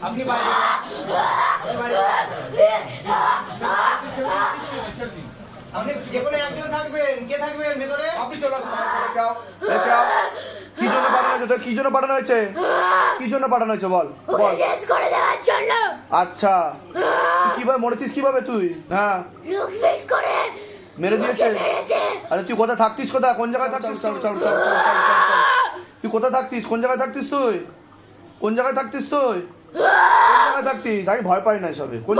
আপনি বাইরে আপনি যে কোনো একজন থাকবেন, কে থাকবেন ভেতরে? আপনি চলে আসুন। কি জন্য পাঠানো হয়েছে? কি জন্য পাঠানো হয়েছে? কি জন্য পাঠানো হয়েছে বল বল। শেষ করে দেওয়ার জন্য। আচ্ছা, তুই কিভাবে মরেছিস? কিভাবে তুই? হ্যাঁ, লুক ফিট করে মেরে দিয়েছে। মেরেছে। আরে তুই কোথায় থাকতিস? কোথায়, কোন জায়গায় থাকতিস? তুই কোথায় থাকতিস? কোন জায়গায় থাকতিস তুই? কোন জায়গায় থাকতিস তুই? কোন জায়গায় থাকতিস? আমি ভয় পাই না সবে। কোন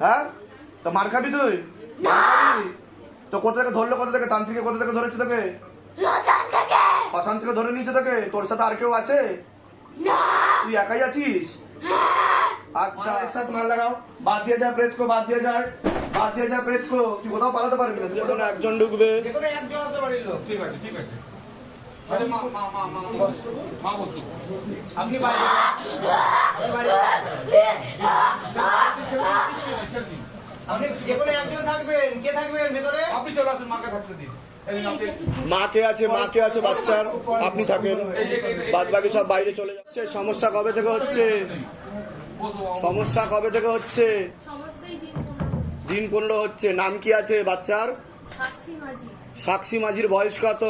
হ্যাঁ, তো মার খাবি তুই? মার খাবি? তো কোথা থেকে ধরলো? কোথা থেকে তান্ত্রিকে কোথা থেকে ধরেছে তোকে? শ্মশান থেকে ধরে নিয়েছে তোকে? তোর সাথে আর কেউ আছে? তুই একাই আছিস? अच्छा एक साथ मार लगाओ, बात दिया जाए प्रेत को, बात दिया जाए, बात दिया जाए प्रेत को। তুই কোথাও পালাতে পারবি না। তুই কোনো একজন ঢুকবে। যে কোনো একজন আসতে বাড়ির লোক। ঠিক আছে, ঠিক আছে। আরে মা বসো। আপনি বাইরে আপনি যে কোনো একজন থাকবেন, কে থাকবেন ভেতরে? আপনি চলে আসুন, মাকে থাকতে দিন। মাকে আছে বাচ্চার, আপনি থাকেন, বাদ বাকি সব বাইরে চলে যাচ্ছে। সমস্যা কবে থেকে হচ্ছে? সমস্যা কবে থেকে হচ্ছে? দিন 15 হচ্ছে। নাম কি আছে বাচ্চার? সাক্ষী মাঝির বয়স কত?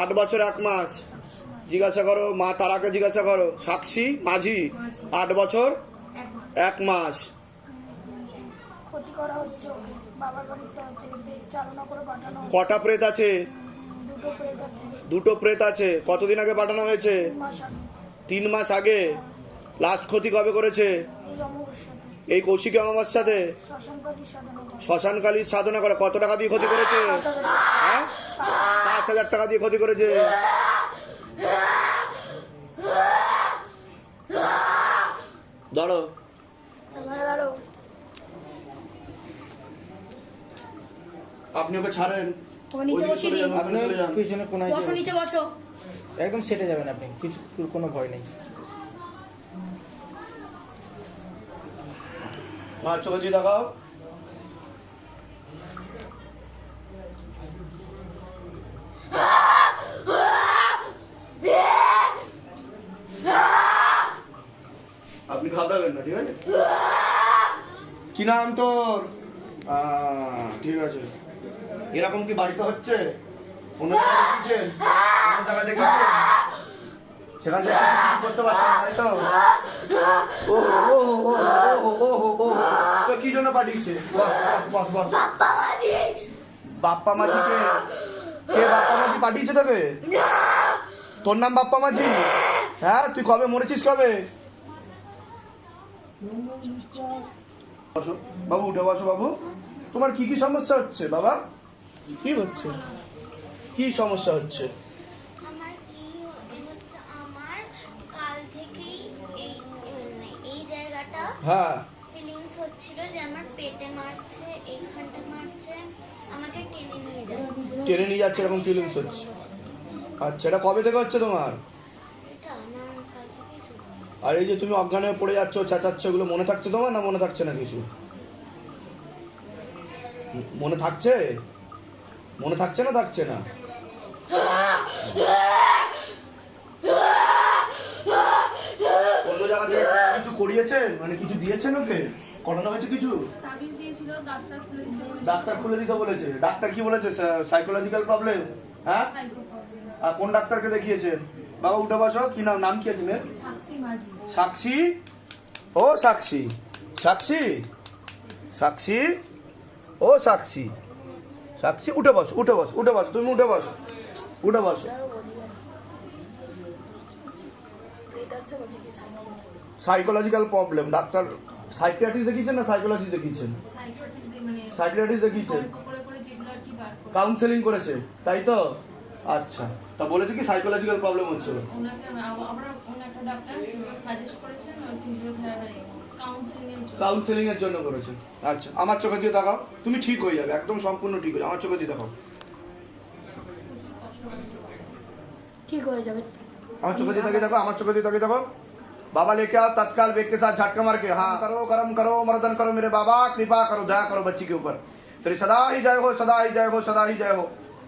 8 বছর 1 মাস। জিজ্ঞাসা করো, মা তারাকে জিজ্ঞাসা করো। সাক্ষী মাঝি 8 বছর 1 মাস। ক্ষতি করা হচ্ছে ওকে, বাবার বাড়িতে চালনা করে পাঠানো হচ্ছে। কটা প্রেত আছে? দুটো প্রেত আছে। 2টো প্রেত আছে। কতদিন আগে পাঠানো হয়েছে? 3 3 মাস আগে। মাস আগে। লাস্ট ক্ষতি কবে করেছে? এই অমাবস্যাতে এই কৌশিক অমাবস্যাতে শ্মশানকালীর সাধনা করে। শ্মশানকালীর সাধনা করে। কত টাকা দিয়ে ক্ষতি করেছে? হ্যাঁ, 5,000 টাকা দিয়ে ক্ষতি করেছে। ধরো এবারে দাঁড়ো। আপনি ওকে ছাড়েন। ওকে নিচে বসিয়ে দিন। আপনি চলে যান। পিছনে কোনায় বসো, নিচে বসো। একদম সেটে যাবেন আপনি, কিছু কোনো ভয় নেই। মার চোখে দিয়ে দেখাও। আপনি ঘাবড়াবেন না, ঠিক আছে? কি নাম তোর? ঠিক আছে। এরকম কি বাড়িতে হচ্ছে? অন্য জায়গায় দেখিয়েছেন? অন্য জায়গায় দেখিয়েছেন? সেখান থেকে কিছু করতে পারছেন না, তাই তো? তো কি জন্য পাঠিয়েছে? বস। বাপ্পা মাঝিকে? কে বাপ্পা মাঝি পাঠিয়েছে তোকে? তোর নাম বাপ্পা মাঝি? হ্যাঁ, তুই কবে মরেছিস? কবে? বাবু উঠে বসো। বাবু, তোমার কি কি সমস্যা হচ্ছে? বাবা, কি হচ্ছে? কি সমস্যা হচ্ছে? আমার কি হচ্ছে, আমার কাল থেকেই এই জায়গাটা হ্যাঁ, ফিলিংস হচ্ছিল যে আমার পেটে মারছে, এইখানটা মারছে, আমাকে টেনে নিয়ে যাচ্ছে। এরকম ফিলিংস হচ্ছে? আচ্ছা, এটা কবে থেকে হচ্ছে তোমার? এটা আমার কাল থেকেই শুরু হয়েছে। আর এই যে তুমি অজ্ঞান হয়ে পড়ে যাচ্ছ, চেঁচাচ্ছ, এগুলো মনে থাকছে তোমার না মনে থাকছে না কিছু? মনে থাকছে? মনে থাকছে না থাকছে না? অন্য জায়গা থেকে কিছু করিয়েছেন? মানে কিছু দিয়েছেন ওকে? করানো হয়েছে কিছু? ডাক্তার খুলে দিতে বলেছে। ডাক্তার কি বলেছে? Psychological problem? হ্যাঁ, আর কোন ডাক্তারকে দেখিয়েছেন? বাবা উঠে বসো। কি নাম? নাম কি আছে মেয়ের? সাক্ষী। ও সাক্ষী, সাক্ষী ও সাক্ষী। উঠে বসো। তুমি উঠে বসো। প্রেত আসছে বলছে কি সাইকোলজিক্যাল প্রবলেম। ডাক্তার সাইকিয়াট্রিস্ট দেখিয়েছেন না সাইকোলজিস্ট দেখিয়েছেন? সাইকিয়াট্রিস্ট দেখিয়েছেন। কাউন্সেলিং করেছে, তাই তো? আচ্ছা, তা বলেছে কি সাইকোলজিক্যাল প্রবলেম হচ্ছিল? কাউন্সেলিং এর জন্য করেছে। আচ্ছা, আমার চোখে দিয়ে দেখাও। তুমি ঠিক হয়ে যাবে, একদম সম্পূর্ণ ঠিক হয়ে যাবে। আমার চোখে দিয়ে দেখাও। ঠিক হয়ে যাবে। আমার চোখে দিয়ে তাকিয়ে দেখো। बाबा लेके आओ तत्काल वेग के साथ झटका मार के। हाँ, करो कर्म करो, मर्दन करो मेरे बाबा, कृपा करो, दया करो बच्ची के ऊपर। तेरी सदा ही जय हो।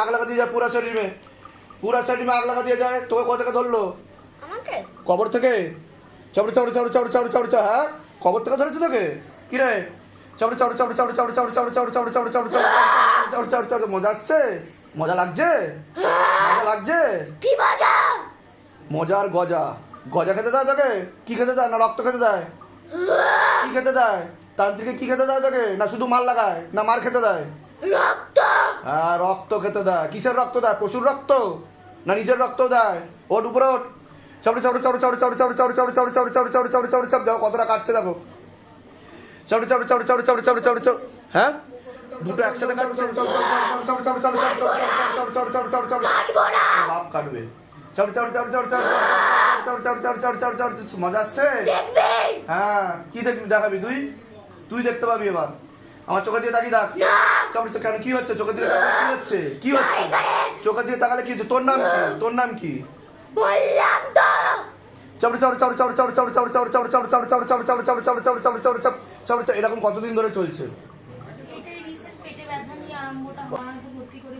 आग लगा दिया जाए पूरा शरीर में आग लगा दिया जाए। तो कोথা থেকে ধরলো? আমাকে কবর থেকে। হ্যাঁ কবর থেকে ধরেছে তোকে? কি রে? মজা আসছে? মজা লাগছে? মজা লাগছে? কি মজা? মজার গজা গজা খেতে দেয় তোকে? কি খেতে দেয়? না রক্ত খেতে দেয়? কি খেতে দেয়? তান্ত্রিকে কি খেতে দেয় তোকে? না শুধু মার লাগায়? না মার খেতে দেয়? রক্ত। হ্যাঁ রক্ত খেতে দেয়। কিসের রক্ত দেয়? পশুর রক্ত না নিজের রক্ত দেয়? ওট উপরে ওঠ। দেখো কতটা কাটছে দেখো। হ্যাঁ দুটো একসাথে কাটছে। বাপ কাটবে। মজা আসছে? হ্যাঁ কি দেখবি? দেখাবি তুই? তুই দেখতে পাবি এবার। আমার চোখে দিয়ে তাকিয়ে দেখ। কেন কি হচ্ছে? চোখে দিয়ে তাকালে কি হচ্ছে? কি হচ্ছে? চোখে দিয়ে তাকালে কি হচ্ছে? তোর নাম কি? তোর নাম কি? বললাম তো এরকম কতদিন ধরে চলছে? পেটে রিসেন্ট পেটে ব্যথা নিয়ে আরম্ভটা হওয়ার আগে ভর্তি করেছি।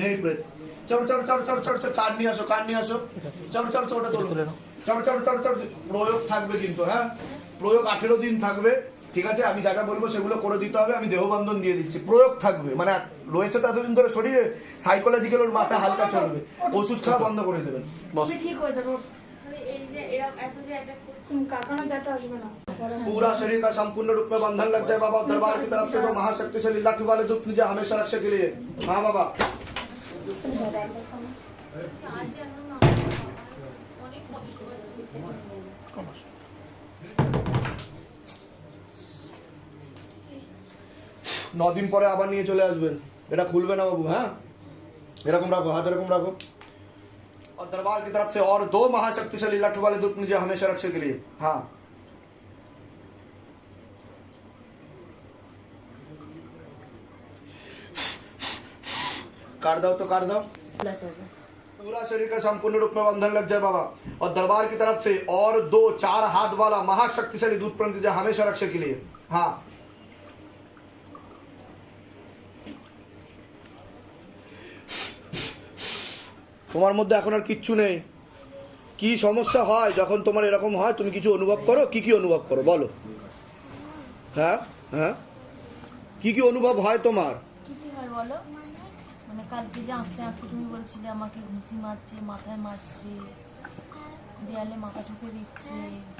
নেই প্রেত। চলো চলো চলো চলো চলো চলো, কান নিয়ে আসো, কান নিয়ে আসো। চলো চলো চলো, ওটা তোলো। চলো চলো চলো চলো, প্রয়োগ থাকবে কিন্তু, হ্যাঁ প্রয়োগ 18 দিন থাকবে, ঠিক আছে? আমি যা যা বলবো সেগুলো করে দিতে হবে। আমি দেহবন্ধন দিয়ে দিচ্ছি, প্রয়োগ থাকবে, মানে রয়েছে তো এতদিন ধরে শরীরে, সাইকোলজিক্যাল ওর মাথা হালকা চলবে, ওষুধ খাওয়া বন্ধ করে দেবেন। বস। তুমি ঠিক হয়ে যাবে। এই যে এরা এত যে অ্যাটাক কাকানা যাটা আসবে না। पूरा शरीर का संपूर्ण रूप में बंधन लग जाए बाबा। दरबार की तरफ से तो महाशक्तिशाली लाठी वाले धूप मुझे हमेशा रक्षा के लिए। हाँ बाबा। আজ এখন না অনেক কষ্ট করছি। 9 দিন পরে আবার নিয়ে চলে আসবেন। এটা খুলবে না বাবু, হ্যাঁ এরকম রাখো, হাত এরকম রাখো। और दरबार की तरफ से और 2 महाशक्तिशाली लाठी वाले धूप मुझे हमेशा रक्षा के लिए। हाँ काट दो तो काट दो। पूरा शरीर का संपूर्ण रूप में बंधन लग जाए बाबा। और दरबार की तरफ से और 2 4 हाथ वाला महाशक्तिशाली दूध प्रणत मुझे हमेशा रक्षा के लिए। हाँ তোমার মধ্যে এখন আর কিচ্ছু নেই। কি সমস্যা হয় যখন তোমার এরকম হয়, তুমি কিছু অনুভব করো? কি কি অনুভব করো বলো? হ্যাঁ হ্যাঁ, কি কি অনুভব হয় তোমার? কি কি হয় বলো? মানে কালকে যে আঁকতে আঁকতে তুমি বলছিলে আমাকে ঘুষি মারছে, মাথায় মারছে, দেয়ালে মাথা ঠুকে দিচ্ছে,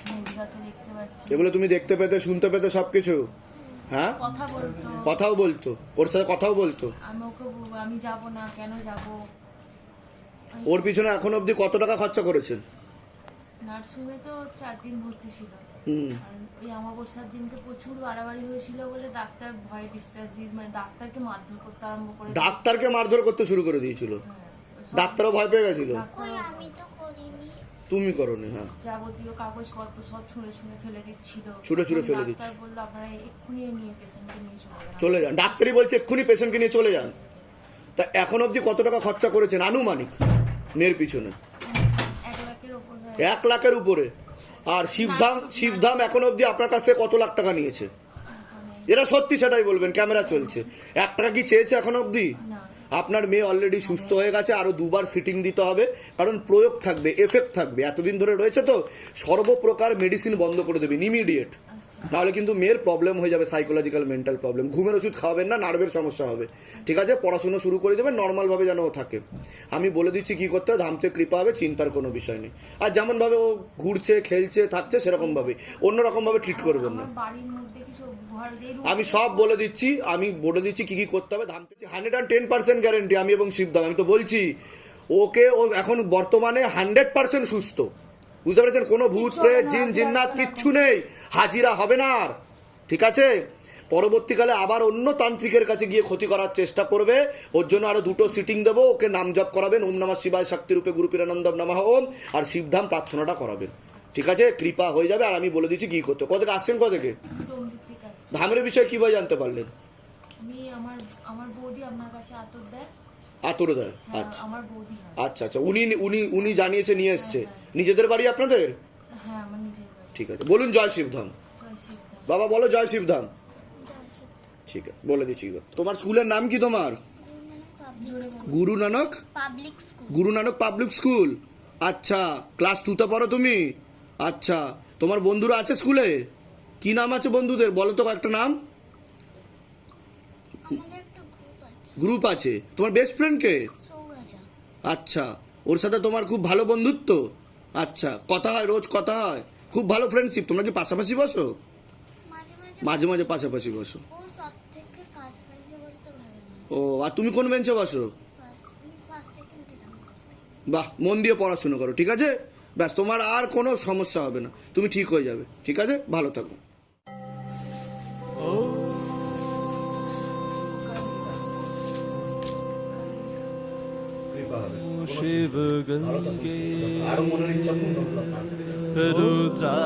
মেজিকাকে দেখতে পাচ্ছি, এগুলো তুমি দেখতে পেতে, শুনতে পেতে সবকিছু? হ্যাঁ কথা বলতো, কথাও বলতো, ওর সাথে কথাও বলতো? আমি ওকে আমি যাব না, কেন যাব? ওর পিছনে এখন অবধি কত টাকা খরচা করেছেন? নার্সিংয়ে তো 4 দিন ভর্তি ছিল। হুম, আর ওই অমাবস্যার দিনকে প্রচুর বাড়াবাড়ি হয়েছিল বলে ডাক্তার ভয়ে ডিসচার্জ দিয়ে, মানে ডাক্তারকে মারধর করতে আরম্ভ করে। ডাক্তারকে মারধর করতে শুরু করে দিয়েছিল? হ্যাঁ, ডাক্তারও ভয় পেয়ে গেছিল? কই আমি তো করিনি। তুমি করনি? হ্যাঁ, যাবতীয় কাগজপত্র সব ছুঁড়ে ছুঁড়ে ফেলে দিচ্ছিল। ছুঁড়ে ছুঁড়ে ফেলে দিচ্ছে। ডাক্তার বললো আপনারা এক্ষুনি নিয়ে পেশেন্টকে নিয়ে চলে যান। ডাক্তারই বলছে এক্ষুনি পেশেন্টকে নিয়ে চলে যান। তা এখন অবধি কত টাকা খরচা করেছেন আনুমানিক মেয়ের পিছনে? 1 লাখের ওপর 1 লাখের উপরে। আর শিবধাম এখন অবধি আপনার কাছে কত লাখ টাকা নিয়েছে? এরা সত্যি সেটাই বলবেন, ক্যামেরা চলছে। 1 টাকা কি চেয়েছে এখন অবধি? না। আপনার মেয়ে অলরেডি সুস্থ হয়ে গেছে, আরো 2 বার সিটিং দিতে হবে, কারণ প্রয়োগ থাকবে, এফেক্ট থাকবে। এতদিন ধরে রয়েছে তো, সর্বপ্রকার মেডিসিন বন্ধ করে দেবেন ইমিডিয়েট, নাহলে কিন্তু মেয়ের প্রবলেম হয়ে যাবে, সাইকোলজিক্যাল মেন্টাল প্রবলেম। ঘুমের ওষুধ খাওয়াবেন না, নার্ভের সমস্যা হবে, ঠিক আছে? পড়াশোনা শুরু করে দেবেন নর্মালভাবে যেন ও থাকে। আমি বলে দিচ্ছি কি করতে হবে, ধামতে কৃপা হবে, চিন্তার কোনো বিষয় নেই। আর যেমনভাবে ও ঘুরছে, খেলছে, থাকছে সেরকমভাবে, অন্যরকমভাবে ট্রিট করবেন না। আমার বাড়ির মধ্যে কিছু ঘর যে আমি সব বলে দিচ্ছি কি কি করতে হবে। ধামতে 110% গ্যারেন্টি আমি এবং শিবধাম। আমি তো বলছি ওকে, ও এখন বর্তমানে 100% সুস্থ, বুঝতে পেরেছেন? কোনো ভূত প্রেত জিন জিন্নাত কিচ্ছু নেই, হাজিরা হবে না আর, ঠিক আছে? পরবর্তীকালে আবার অন্য তান্ত্রিকের কাছে গিয়ে ক্ষতি করার চেষ্টা করবে, ওর জন্য আরো 2টো সিটিং দেবো। ওকে নাম জপ করাবেন, ওম নমঃ শিবায় শক্তিরূপে গুরু পীরানন্দম নমঃ ওম, আর শিবধাম প্রার্থনাটা করাবেন, ঠিক আছে? কৃপা হয়ে যাবে। আর আমি বলে দিচ্ছি কি করতে। কোথেকে আসছেন? কোথেকে? ডোমদিক আসছে। ধামের বিষয়ে কিভাবে জানতে পারলেন? আমি আমার বৌদি আপনার কাছে আতর দেয়, আতরে দেয়? হ্যাঁ, আচ্ছা আমার বৌদি হয়। আচ্ছা আচ্ছা, উনি উনি উনি জানিয়েছে, নিয়ে এসছে। নিজেদের বাড়ি আপনাদের? হ্যাঁ, আমার নিজের বাড়ি। ঠিক আছে, বলুন জয় শিবধাম। জয় শিবধাম। বাবা বলো জয় শিবধাম। ঠিক আছে, বলে দিচ্ছি। তোমার স্কুলের নাম কি তোমার? Guru Nanak public school. Guru Nanak public school. আচ্ছা, ক্লাস 2তে পড়ো তুমি? আচ্ছা, তোমার বন্ধুরা আছে স্কুলে? কি নাম আছে বন্ধুদের, বলো তো কয়েকটা নাম। আমাদের একটা গ্রুপ আছে, গ্রুপ আছে। তোমার বেস্ট ফ্রেন্ড কে? সৌরাজা। আচ্ছা, ওর সাথে তোমার খুব ভালো বন্ধুত্ব? আচ্ছা, কথা হয়, রোজ কথা হয়, খুব ভালো ফ্রেন্ডশিপ। তোমরা কি পাশাপাশি বসো? মাঝে মাঝে মাঝে মাঝে পাশাপাশি বসো। ও সব থেকে ফার্স্ট বেঞ্চে বসতে ভালোবাসে। ও, আর তুমি কোন বেঞ্চে বসো? ফার্স্ট সেকেন্ড এরকম বসতে। বাহ, মন দিয়ে পড়াশোনা করো, ঠিক আছে? ব্যাস, তোমার আর কোনো সমস্যা হবে না, তুমি ঠিক হয়ে যাবে, ঠিক আছে? ভালো থাকো। शिव गंगे আরো মনের ইচ্ছা পূর্ণ হলো। रुद्रा